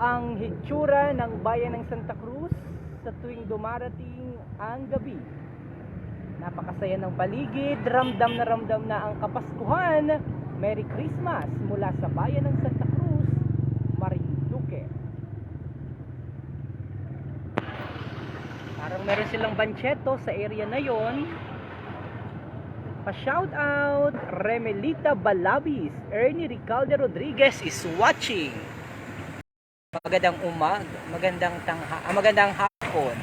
ang hitsura ng bayan ng Santa Cruz sa tuwing dumarating ang gabi. Napakasaya ng paligid, ramdam na ang Kapaskuhan. Merry Christmas mula sa bayan ng Santa Cruz, Marinduque. Parang meron silang bancheto sa area na yon. Pa-shout out, Remelita Balabis, Ernie Ricalde Rodriguez is watching. Magandang hapon.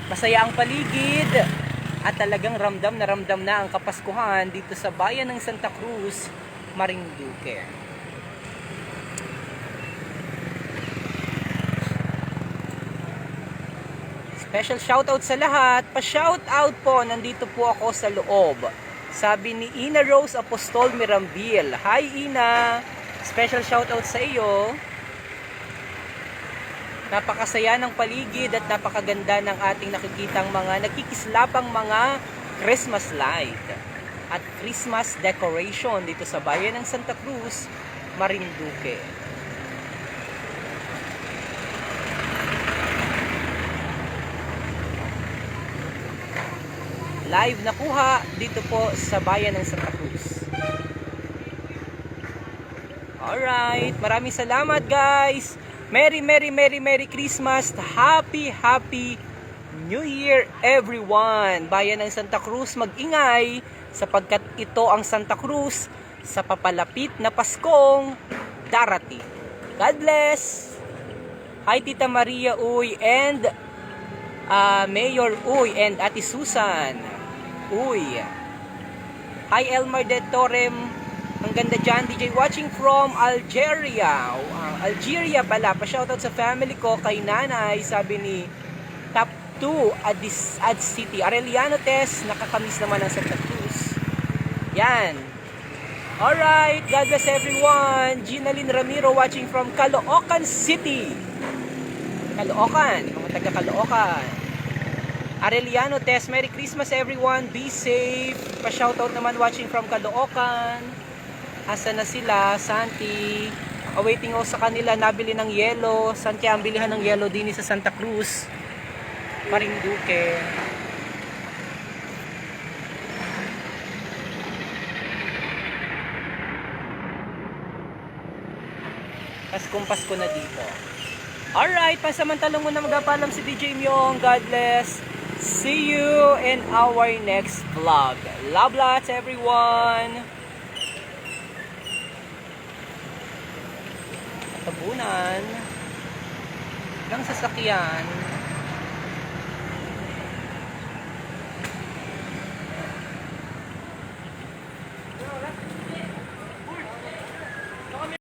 Masaya ang paligid at talagang ramdam na ang Kapaskuhan dito sa bayan ng Santa Cruz, Marinduque. Special shoutout sa lahat. Pa-shoutout po, nandito po ako sa loob. Sabi ni Ina Rose Apostol Mirambil. Hi Ina! Special shoutout sa iyo. Napakasaya ng paligid at napakaganda ng ating nakikitang mga nakikislapang mga Christmas light at Christmas decoration dito sa bayan ng Santa Cruz, Marinduque. Live na kuha dito po sa bayan ng Santa Cruz. Alright, maraming salamat guys. Merry Christmas. Happy New Year everyone. Bayan ng Santa Cruz, mag-ingay sapagkat ito ang Santa Cruz sa papalapit na Paskong darating. God bless. Hi Tita Maria Uy and Mayor Uy and Ate Susan Uy. Hi Elmar de Torrem. Ang ganda dyan, DJ watching from Algeria. Algeria pala. Pa-shoutout sa family ko kay nanay. Sabi ni Top 2 Ad City. Arellano Tess, nakakamiss naman ang Santa Cruz. Yan. Alright, God bless everyone. Ginaline Ramiro watching from Caloocan City. Caloocan, mga taga Caloocan. Arellano Tess, Merry Christmas everyone. Be safe. Pa-shoutout naman watching from Caloocan. Asa na sila? Santi. Awaiting ako sa kanila. Nabili ng yelo. Saan kaya ang bilihan ng yelo din sa Santa Cruz, Marinduque. Pasko na dito. Alright, pasamantalang muna magpapalam si DJ Myong. God bless. See you in our next vlog. Love lots everyone. Tabunan ng sasakyan.